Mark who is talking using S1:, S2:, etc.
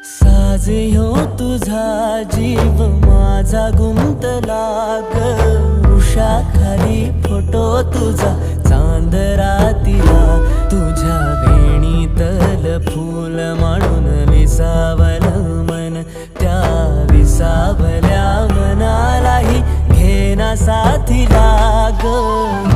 S1: साज ह्यो तुझा जीव माझा गुंतला ग उषाखाली फोटो तुझा चांदरातीला तुझ्या वेणीतल फूल म्हणून विसावलं मन त्या विसावल्या मनालाही घेना साथीला ग